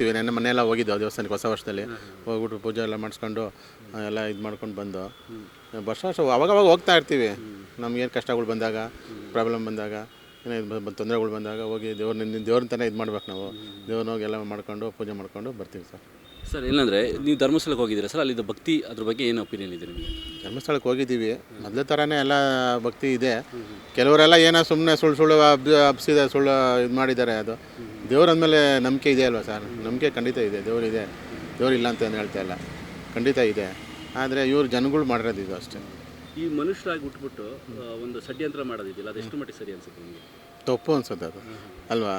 ಹೋಗ್ತೀವಿ. ನೆನ್ನೆ ಮನೆಯೆಲ್ಲ ಹೋಗಿದ್ದೆವು ದೇವಸ್ಥಾನಕ್ಕೆ ಹೊಸ ವರ್ಷದಲ್ಲಿ. ಹೋಗ್ಬಿಟ್ಟು ಪೂಜೆ ಎಲ್ಲ ಮಾಡಿಸ್ಕೊಂಡು ಎಲ್ಲ ಇದು ಮಾಡ್ಕೊಂಡು ಬಂದು ವರ್ಷ ಅವಾಗವಾಗ ಹೋಗ್ತಾ ಇರ್ತೀವಿ. ನಮಗೇನು ಕಷ್ಟಗಳು ಬಂದಾಗ, ಪ್ರಾಬ್ಲಮ್ ಬಂದಾಗ, ಏನೋ ತೊಂದರೆಗಳು ಬಂದಾಗ ಹೋಗಿ ದೇವ್ರಂತಾನೆ ಇದು ಮಾಡ್ಬೇಕು ನಾವು. ದೇವ್ರನ್ನ ಹೋಗಿ ಎಲ್ಲ ಮಾಡ್ಕೊಂಡು ಪೂಜೆ ಮಾಡ್ಕೊಂಡು ಬರ್ತೀವಿ ಸರ್. ಸರ್ ಏನಂದರೆ ನೀವು ಧರ್ಮಸ್ಥಳಕ್ಕೆ ಹೋಗಿದ್ದೀರಾ ಸರ್, ಅಲ್ಲಿದ್ದು ಭಕ್ತಿ ಅದ್ರ ಬಗ್ಗೆ ಏನು ಒಪಿನಿಯನ್ ಇದೆ ನಿಮಗೆ? ಧರ್ಮಸ್ಥಳಕ್ಕೆ ಹೋಗಿದ್ದೀವಿ, ಮೊದಲ ಥರನೇ ಎಲ್ಲ ಭಕ್ತಿ ಇದೆ. ಕೆಲವರೆಲ್ಲ ಏನೋ ಸುಮ್ಮನೆ ಸುಳ್ಳು ಹಬ್ಸಿದೆ, ಸುಳ್ಳು ಇದು ಮಾಡಿದ್ದಾರೆ. ಅದು ದೇವ್ರ ಅಂದಮೇಲೆ ನಂಬಿಕೆ ಇದೆ ಅಲ್ವಾ ಸರ್? ನಂಬಿಕೆ ಖಂಡಿತ ಇದೆ, ದೇವರಿದೆ, ದೇವ್ರಿಲ್ಲ ಅಂತ ಏನು ಹೇಳ್ತಾ ಇಲ್ಲ, ಖಂಡಿತ ಇದೆ. ಆದರೆ ಇವ್ರು ಜನಗಳು ಮಾಡಿರೋದು ಇದು ಅಷ್ಟೇ. ಈ ಮನುಷ್ಯರಾಗಿ ಹುಟ್ಬಿಟ್ಟು ಒಂದು ಷಡ್ಯಂತ್ರ ಮಾಡೋದಿದೆಯಲ್ಲ, ಅದು ಎಷ್ಟು ಮಟ್ಟಿಗೆ ಸರಿ ಅನ್ಸುತ್ತೆ ನಿಮಗೆ? ತಪ್ಪು ಅನ್ಸುತ್ತೆ ಅದು ಅಲ್ವಾ?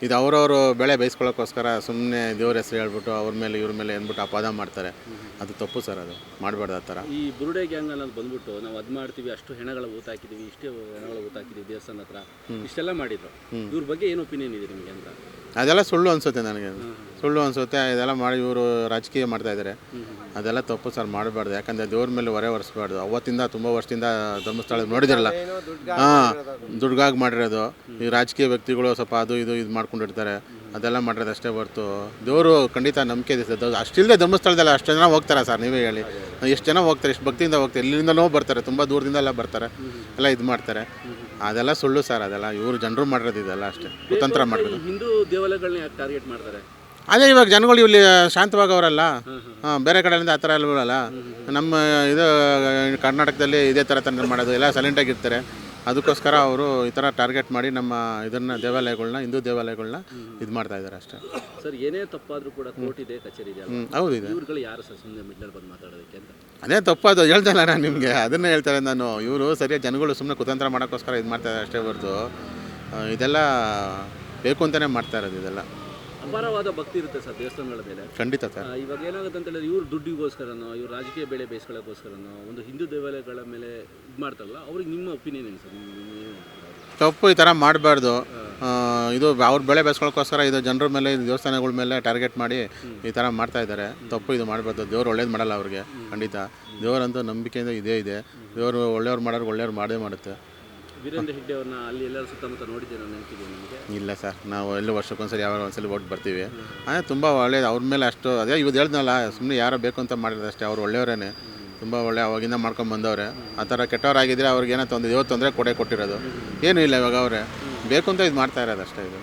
ಇದು ಅವರವರು ಬೆಳೆ ಬೇಯಿಸ್ಕೊಳ್ಳೋಕ್ಕೋಸ್ಕರ ಸುಮ್ಮನೆ ದೇವ್ರ ಹೆಸರು ಹೇಳ್ಬಿಟ್ಟು ಅವ್ರ ಮೇಲೆ ಇವ್ರ ಮೇಲೆ ಅಂದ್ಬಿಟ್ಟು ಅಪವಾದ ಮಾಡ್ತಾರೆ. ಅದು ತಪ್ಪು ಸರ್, ಅದು ಮಾಡಬಾರ್ದು ಆ ಥರ. ಈ ಬುರುಡೆ ಗ್ಯಾಂಗ್ ಅನ್ನೋದು ಬಂದ್ಬಿಟ್ಟು ನಾವು ಅದು ಮಾಡ್ತೀವಿ, ಅಷ್ಟು ಹೆಣಗಳ ಊತ ಹಾಕಿದ್ದೀವಿ, ಇಷ್ಟೇ ಹೆಣಗಳ ಊತ ಹಾಕಿದ್ದೀವಿ ದೇವಸ್ಥಾನ ಹತ್ರ, ಇಷ್ಟೆಲ್ಲ ಮಾಡಿದ್ರು. ಇವ್ರ ಬಗ್ಗೆ ಏನು ಒಪಿನಿಯನ್ ಇದೆ ನಿಮಗೆ ಅಂತ? ಅದೆಲ್ಲ ಸುಳ್ಳು ಅನಿಸುತ್ತೆ ನನಗೆ, ಸುಳ್ಳು ಅನಿಸುತ್ತೆ. ಇದೆಲ್ಲ ಮಾಡಿ ಇವರು ರಾಜಕೀಯ ಮಾಡ್ತಾಯಿದ್ದಾರೆ. ಅದೆಲ್ಲ ತಪ್ಪು ಸರ್, ಮಾಡಬಾರ್ದು. ಯಾಕಂದರೆ ದೇವ್ರ ಮೇಲೆ ಹೊರೆ ಹೊರಿಸ್ಬಾರ್ದು. ಅವತ್ತಿಂದ ತುಂಬ ವರ್ಷದಿಂದ ಧರ್ಮಸ್ಥಳ ನೋಡಿದಿರಲ್ಲ, ದುಡ್ಗಾಗಿ ಮಾಡಿರೋದು. ಈ ರಾಜಕೀಯ ವ್ಯಕ್ತಿಗಳು ಸ್ವಲ್ಪ ಅದು ಇದು ಮಾಡ್ಕೊಂಡಿರ್ತಾರೆ, ಅದೆಲ್ಲ ಮಾಡಿರೋದು ಅಷ್ಟೇ ಹೊರ್ತು ದೇವರು ಖಂಡಿತ ನಂಬಿಕೆ ಇದೆ. ಅಷ್ಟಿಲ್ಲದೆ ಧರ್ಮಸ್ಥಳದಲ್ಲ ಅಷ್ಟು ಜನ ಹೋಗ್ತಾರೆ ಸರ್, ನೀವೇ ಹೇಳಿ. ಎಷ್ಟು ಜನ ಹೋಗ್ತಾರೆ, ಎಷ್ಟು ಭಕ್ತಿಯಿಂದ ಹೋಗ್ತಾರೆ, ಇಲ್ಲಿಂದಲೂ ಬರ್ತಾರೆ, ತುಂಬ ದೂರದಿಂದ ಎಲ್ಲ ಬರ್ತಾರೆ, ಎಲ್ಲ ಇದು ಮಾಡ್ತಾರೆ. ಅದೆಲ್ಲ ಸುಳ್ಳು ಸರ್, ಅದೆಲ್ಲ ಇವರು ಜನರು ಮಾಡಿರೋದು ಇದೆಲ್ಲ ಅಷ್ಟೇ, ಕುತಂತ್ರ ಮಾಡಿರೋದು. ಹಿಂದೂ ದೇವಾಲಯಗಳನ್ನ ಟಾರ್ಗೆಟ್ ಮಾಡ್ತಾರೆ. ಅದೇ ಇವಾಗ ಜನಗಳು ಇಲ್ಲಿ ಶಾಂತವಾಗವರಲ್ಲ, ಬೇರೆ ಕಡೆಯಿಂದ ಆ ಥರ ಎಲ್ಲ ಬೀಳಲ್ಲ. ನಮ್ಮ ಇದು ಕರ್ನಾಟಕದಲ್ಲಿ ಇದೇ ಥರ ಮಾಡೋದು, ಎಲ್ಲ ಸೈಲೆಂಟಾಗಿರ್ತಾರೆ. ಅದಕ್ಕೋಸ್ಕರ ಅವರು ಈ ಥರ ಟಾರ್ಗೆಟ್ ಮಾಡಿ ನಮ್ಮ ಇದನ್ನು ದೇವಾಲಯಗಳನ್ನ, ಹಿಂದೂ ದೇವಾಲಯಗಳನ್ನ ಇದು ಮಾಡ್ತಾ ಇದ್ದಾರೆ ಅಷ್ಟೇ ಸರ್. ಏನೇ ತಪ್ಪಾದರೂ ಕೂಡ ಕೋರ್ಟ್ ಇದೆ, ಕಚೇರಿ ಇದೆ. ಹೌದು ಇದೆ. ಇವ್ರುಗಳು ಯಾರು ಸರ್ ಸುಮ್ಮನೆ ಮಿಡ್ಲಲ್ಲಿ ಬಂದು ಮಾತಾಡೋದಕ್ಕೆ ಅಂತ? ಅದೇ ತಪ್ಪದು ಹೇಳ್ತಾನೆ ನಾನು ನಿಮಗೆ, ಅದನ್ನೇ ಹೇಳ್ತಾರೆ ನಾನು. ಇವರು ಸರಿಯಾಗಿ ಜನಗಳು ಸುಮ್ಮನೆ ಕುತಂತ್ರ ಮಾಡೋಕ್ಕೋಸ್ಕರ ಇದು ಮಾಡ್ತಾರೆ ಅಷ್ಟೇ ಹೊರತು ಇದೆಲ್ಲ ಬೇಕು ಅಂತಲೇ ಮಾಡ್ತಾ ಇರೋದು. ಇದೆಲ್ಲ ಅಪಾರವಾದ ಭಕ್ತಿ ಇರುತ್ತೆ ಸರ್ ದೇವಸ್ಥಾನಗಳ ಮೇಲೆ, ಖಂಡಿತ ಸರ್. ಇವಾಗ ಏನಾಗುತ್ತೆ ಅಂತ ಹೇಳಿದ್ರೆ ಇವ್ರು ದುಡ್ಡಿಗೋಸ್ಕರನೋ, ಇವ್ರು ರಾಜಕೀಯ ಬೆಳೆ ಬೇಯಿಸ್ಕೊಳ್ಳೋಕ್ಕೋಸ್ಕರನೋ ಒಂದು ಹಿಂದೂ ದೇವಾಲಯಗಳ ಮೇಲೆ ಇದು ಮಾಡ್ತಾರಲ್ಲ, ಅವ್ರಿಗೆ ನಿಮ್ಮ ಒಪಿನಿಯನ್ ಏನು ಸರ್? ತಪ್ಪು, ಈ ಥರ ಮಾಡಬಾರ್ದು. ಇದು ಅವ್ರ ಬೆಳೆ ಬೇಯಿಸ್ಕೊಳ್ಳೋಕ್ಕೋಸ್ಕರ ಇದು ಜನರ ಮೇಲೆ, ದೇವಸ್ಥಾನಗಳ ಮೇಲೆ ಟಾರ್ಗೆಟ್ ಮಾಡಿ ಈ ಥರ ಮಾಡ್ತಾ ಇದ್ದಾರೆ. ತಪ್ಪು, ಇದು ಮಾಡಬಾರ್ದು. ದೇವ್ರು ಒಳ್ಳೇದು ಮಾಡಲ್ಲ ಅವ್ರಿಗೆ, ಖಂಡಿತ. ದೇವರಂತೂ ನಂಬಿಕೆಯಿಂದ ಇದೇ ಇದೆ. ದೇವರು ಒಳ್ಳೆಯವ್ರು ಮಾಡೋರು ಒಳ್ಳೆಯವ್ರು ಮಾಡೇ ಮಾಡುತ್ತೆ. ವೀರೇಂದ್ರ ಹೆಗ್ಡೆ ಅವ್ರನ್ನ ಅಲ್ಲಿ ಎಲ್ಲರೂ ಸುತ್ತಮುತ್ತ ನೋಡಿದ್ದೀರಾ ನೆನಪಿದೆ ನಿಮಗೆ? ಇಲ್ಲ ಸರ್, ನಾವು ಎಲ್ಲ ವರ್ಷಕ್ಕೊಂದ್ಸರಿ ಯಾವಾಗ ಒಂದ್ಸಲಿ ಓಟ್ ಬರ್ತೀವಿ. ಅಂದರೆ ತುಂಬ ಒಳ್ಳೇದು ಅವ್ರ ಮೇಲೆ. ಅಷ್ಟು ಅದೇ ಇವತ್ತು ಹೇಳ್ದನಲ್ಲ, ಸುಮ್ಮನೆ ಯಾರೋ ಬೇಕು ಅಂತ ಮಾಡಿರೋದು ಅಷ್ಟೇ. ಅವ್ರು ಒಳ್ಳೆಯವರೇ, ತುಂಬ ಒಳ್ಳೆ ಅವಾಗಿಂದ ಮಾಡ್ಕೊಂಡು ಬಂದವ್ರೆ. ಆ ಥರ ಕೆಟ್ಟವರಾಗಿದ್ದರೆ ಅವ್ರಿಗೇನೋ ತೊಂದರೆ ಕೊಟ್ಟಿರೋದು ಏನೂ ಇಲ್ಲ. ಇವಾಗ ಅವರೇ ಬೇಕು ಅಂತ ಇದು ಮಾಡ್ತಾ ಇರೋದು ಅಷ್ಟೇ. ಇದು